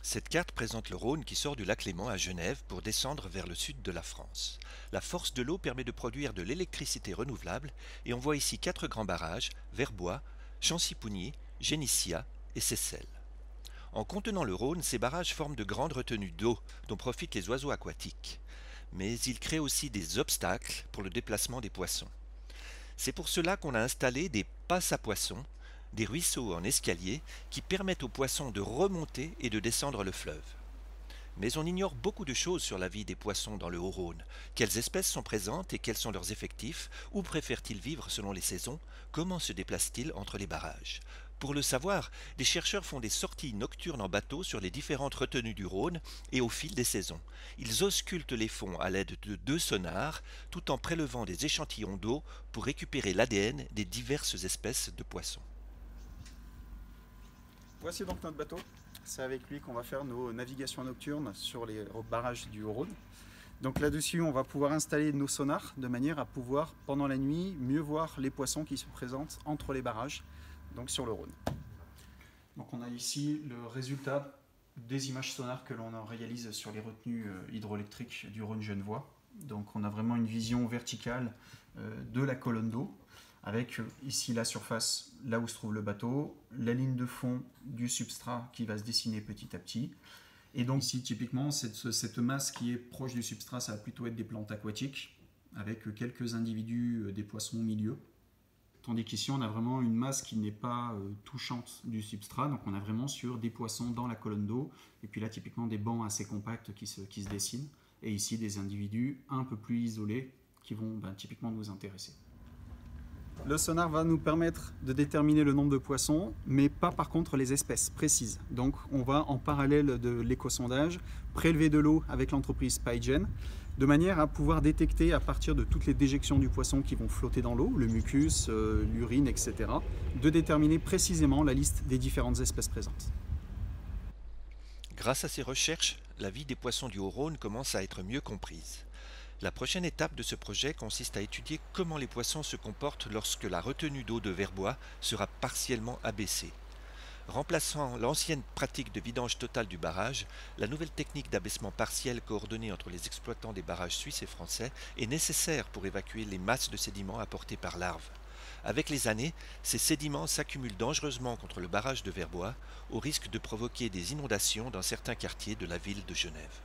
Cette carte présente le Rhône qui sort du lac Léman à Genève pour descendre vers le sud de la France. La force de l'eau permet de produire de l'électricité renouvelable et on voit ici quatre grands barrages, Verbois, Chancy-Pougny, Génissia et Seyssel. En contenant le Rhône, ces barrages forment de grandes retenues d'eau dont profitent les oiseaux aquatiques. Mais ils créent aussi des obstacles pour le déplacement des poissons. C'est pour cela qu'on a installé des passes à poissons, des ruisseaux en escalier qui permettent aux poissons de remonter et de descendre le fleuve. Mais on ignore beaucoup de choses sur la vie des poissons dans le Haut-Rhône. Quelles espèces sont présentes et quels sont leurs effectifs? Où préfèrent-ils vivre selon les saisons? Comment se déplacent-ils entre les barrages? Pour le savoir, des chercheurs font des sorties nocturnes en bateau sur les différentes retenues du Rhône et au fil des saisons. Ils auscultent les fonds à l'aide de deux sonars, tout en prélevant des échantillons d'eau pour récupérer l'ADN des diverses espèces de poissons. Voici donc notre bateau. C'est avec lui qu'on va faire nos navigations nocturnes sur les barrages du Haut-Rhône. Donc là-dessus, on va pouvoir installer nos sonars de manière à pouvoir, pendant la nuit, mieux voir les poissons qui se présentent entre les barrages, donc sur le Rhône. Donc on a ici le résultat des images sonars que l'on réalise sur les retenues hydroélectriques du Rhône genevois. Donc on a vraiment une vision verticale de la colonne d'eau, avec ici la surface, là où se trouve le bateau, la ligne de fond du substrat qui va se dessiner petit à petit. Et donc ici, typiquement, cette masse qui est proche du substrat, ça va plutôt être des plantes aquatiques, avec quelques individus des poissons au milieu. Tandis qu'ici, on a vraiment une masse qui n'est pas touchante du substrat, donc on a vraiment sur des poissons dans la colonne d'eau, et puis là, typiquement, des bancs assez compacts qui se dessinent, et ici, des individus un peu plus isolés qui vont typiquement nous intéresser. Le sonar va nous permettre de déterminer le nombre de poissons, mais pas par contre les espèces précises. Donc on va en parallèle de l'éco-sondage prélever de l'eau avec l'entreprise Pygen, de manière à pouvoir détecter à partir de toutes les déjections du poisson qui vont flotter dans l'eau, le mucus, l'urine, etc., de déterminer précisément la liste des différentes espèces présentes. Grâce à ces recherches, la vie des poissons du Haut-Rhône commence à être mieux comprise. La prochaine étape de ce projet consiste à étudier comment les poissons se comportent lorsque la retenue d'eau de Verbois sera partiellement abaissée. Remplaçant l'ancienne pratique de vidange total du barrage, la nouvelle technique d'abaissement partiel coordonnée entre les exploitants des barrages suisses et français est nécessaire pour évacuer les masses de sédiments apportés par larves. Avec les années, ces sédiments s'accumulent dangereusement contre le barrage de Verbois, au risque de provoquer des inondations dans certains quartiers de la ville de Genève.